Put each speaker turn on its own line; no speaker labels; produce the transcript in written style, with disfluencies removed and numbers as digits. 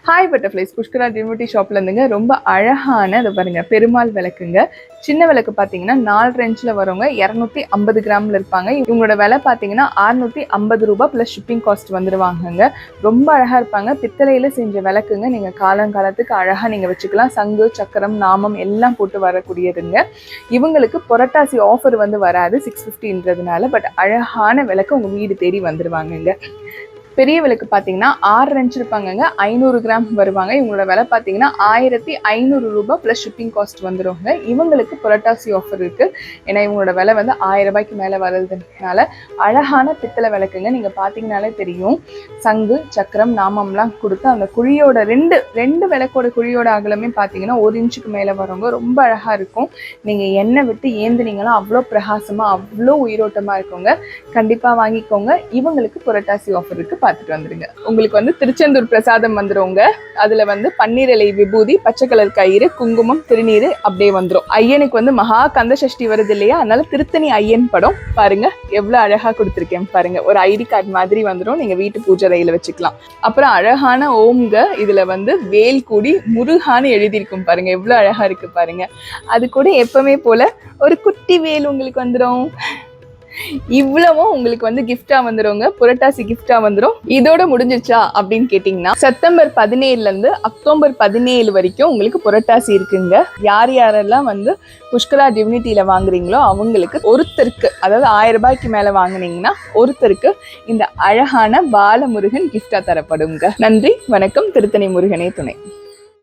Hi butterflies, Pushkara divinity ஷாப்ல இருந்துங்க. ரொம்ப அழகான அதை பாருங்க பெருமாள் விளக்குங்க. சின்ன விளக்கு பார்த்தீங்கன்னா 4 இன்ச்சில் வரவங்க 250 கிராமில் இருப்பாங்க. இவங்களோட விலை பார்த்தீங்கன்னா 650 ரூபாய் ப்ளஸ் ஷிப்பிங் காஸ்ட் வந்துடுவாங்கங்க. ரொம்ப அழகாக இருப்பாங்க. பித்தளையில் செஞ்ச விளக்குங்க. நீங்கள் காலங்காலத்துக்கு அழகாக நீங்கள் வச்சுக்கலாம். சங்கு, சக்கரம், நாமம் எல்லாம் போட்டு வரக்கூடியதுங்க. இவங்களுக்கு புரட்டாசி ஆஃபர் வராது 650ன்றதுனால. பட் அழகான விளக்கு உங்கள் வீடு தேடி வந்துடுவாங்கங்க. பெரிய விளக்கு பார்த்தீங்கன்னா 6 இன்ச் இருப்பாங்கங்க. 500 கிராம் வருவாங்க. இவங்களோட விலை பார்த்தீங்கன்னா 1500 ரூபாய் ப்ளஸ் ஷிப்பிங் காஸ்ட் வந்துடுவாங்க. இவங்களுக்கு புரட்டாசி ஆஃபர் இருக்குது. ஏன்னா இவங்களோட விலை 1000 ரூபாய்க்கு மேலே வரதுனால அழகான பித்தளை விளக்குங்க. நீங்கள் பார்த்தீங்கன்னாலே தெரியும். சங்கு, சக்கரம், நாமம்லாம் கொடுத்து அந்த குழியோட ரெண்டு விளக்கோட குழியோட அகலமே பார்த்தீங்கன்னா 1 இன்ச்சுக்கு மேலே வரவங்க ரொம்ப அழகாக இருக்கும். நீங்கள் எண்ணெய் விட்டு ஏந்துனீங்கன்னா அவ்வளோ பிரகாசமாக அவ்வளோ உயிரோட்டமாக இருக்குங்க. கண்டிப்பாக வாங்கிக்கோங்க. இவங்களுக்கு புரட்டாசி ஆஃபர் இருக்குது. பார்த்துட்டு வந்துடுங்க. உங்களுக்கு திருச்செந்தூர் பிரசாதம் வந்துருங்க. அதுல பன்னீர் இலை விபூதி, பச்சை கலர் கயிறு, குங்குமம், திருநீர் அப்படியே வந்துடும். ஐயனுக்கு மகா கந்த சஷ்டி வருது இல்லையா, அதனால திருத்தணி ஐயன் படம் பாருங்க எவ்வளவு அழகா கொடுத்துருக்கேன் பாருங்க. ஒரு ஐடி கார்டு மாதிரி வந்துடும். நீங்க வீட்டு பூஜை அறையில வச்சுக்கலாம். அப்புறம் அழகான ஓம்ங்க. இதுல வேல் கூடி முருகான்னு எழுதியிருக்கும் பாருங்க. எவ்வளவு அழகா இருக்கு பாருங்க. அது கூட எப்பவுமே போல ஒரு குட்டி வேல் உங்களுக்கு வந்துடும். இவ்வளவும் உங்களுக்கு கிஃப்டா வந்துருங்க. புரட்டாசி கிஃப்டா வந்துடும். இதோட முடிஞ்சிச்சா அப்படின்னு கேட்டீங்கன்னா செப்டம்பர் 17ல இருந்து அக்டோபர் 17 வரைக்கும் உங்களுக்கு புரட்டாசி இருக்குங்க. யாரெல்லாம் புஷ்கரா டிவினிட்டியில வாங்குறீங்களோ அவங்களுக்கு ஒருத்தருக்கு, அதாவது 1000 ரூபாய்க்கு மேல வாங்குனீங்கன்னா ஒருத்தருக்கு இந்த அழகான பாலமுருகன் கிஃப்டா தரப்படுங்க. நன்றி, வணக்கம். திருத்தணி முருகனே துணை.